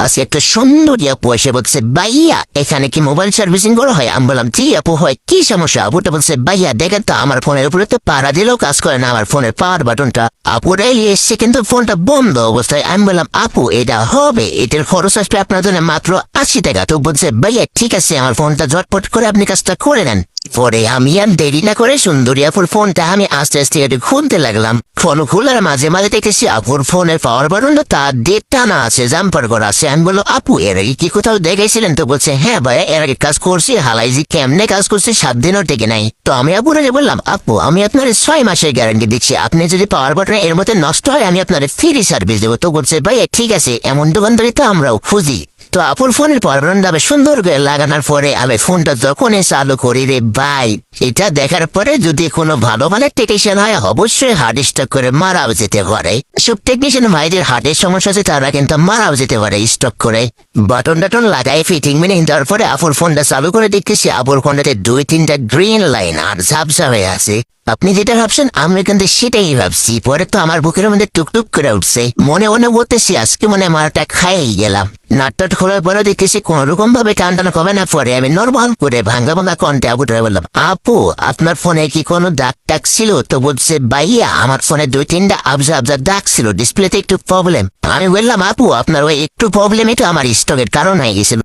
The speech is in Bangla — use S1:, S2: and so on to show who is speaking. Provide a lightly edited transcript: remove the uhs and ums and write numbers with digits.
S1: আজকে একটা সুন্দরী আপু এসে বলছে, ভাইয়া এখানে কি মোবাইল সার্ভিসিং করা হয়? আমি বললাম জি আপু হয়, কি সমস্যা? আপুটা বলছে, ভাইয়া দেখেন তো আমার ফোনের উপরে তো পাড়া দিলেও কাজ করে না আমার ফোনের পাওয়ার বাটনটা। আপুরা এসছে কিন্তু ফোনটা বন্ধ অবস্থায়। আমি বললাম আপু এটা হবে, এটার খরচ আসবে আপনার জন্য মাত্র 80 টাকা। তো বলছে, ভাইয়া ঠিক আছে আমার ফোনটা ঝটপট করে আপনি কাজটা করে নেন। পরে আমি আর দেরি না করে সুন্দরী আপুর ফোনটা আমি আস্তে আস্তে একটু খুলতে লাগলাম। ফোন খোলার মাঝে মাঝে দেখেছি আপুর ফোনের পাওয়ার বাটনটা তার দিয়ে টানা আছে, জাম্পার করা আছে। আমি বললো আপু এর আগে কি কোথাও দেখেছিলেন? তো বলছে হ্যাঁ ভাইয়া এর আগে কাজ করছি, হালাইজি কেমনে কাজ করছে 7 দিনও টেকে নাই। তো আমি আপুরাকে বললাম, আপু আমি আপনার 6 মাসের গ্যারান্টি দিচ্ছি, আপনি যদি পাওয়ার বাটন এর মধ্যে নষ্ট হয় আমি আপনার ফ্রি সার্ভিস দেবো। তো বলছে ভাইয়া ঠিক আছে, এমন দোকানদারি তো আমরাও খুঁজি। তো আপুর ফোনের পাওয়ার বাটনটা সুন্দর করে লাগানোর পরে আমি ফোনটা যখনই চালু করি রে ভাই, এটা দেখার পরে যদি কোনো ভালো মানের টেকনিশিয়ান হয় অবশ্যই হার্ড স্টক করে মারাও যেতে পারে। সব টেকনিশিয়ান ভাইদের হার্টের সমস্যা আছে তারা কিন্তু মারাও যেতে পারে স্টক করে। বাটন টাটন লাগাই ফিটিং মেনে দেওয়ার পরে আপুর ফোনটা চালু করে দেখতেছি আপুর ফোনটাতে 2-3টা গ্রিন লাইন আর ঝাপসা হয়ে আছে। আপনি যেটা ভাবছেন আমি কিন্তু সেটাই ভাবছি। পরে তো আমার বুকের মধ্যে টুকটুক করে উঠছে, মনে মনে বলতেছি আজকে মনে মারটা খাইয়ে গেলাম। নাটটা খোলার পরে দেখতেছি কোন রকম ভাবে টানটানো কমে না। পরে আমি নর্মাল করে ভাঙ্গা ভাঙ্গা কণ্ঠে আপুটারে বললাম, আপু আপনার ফোনে কি কোনো দাগ টাগ ছিল? তো বলছে ভাইয়া আমার ফোনে 2-3টা আবজা আবজা দাগ ছিল, ডিসপ্লেতে একটু প্রবলেম। আমি বললাম আপু আপনার ওই একটু প্রবলেম এটা আমার স্টকের কারণ হয়ে গেছিল।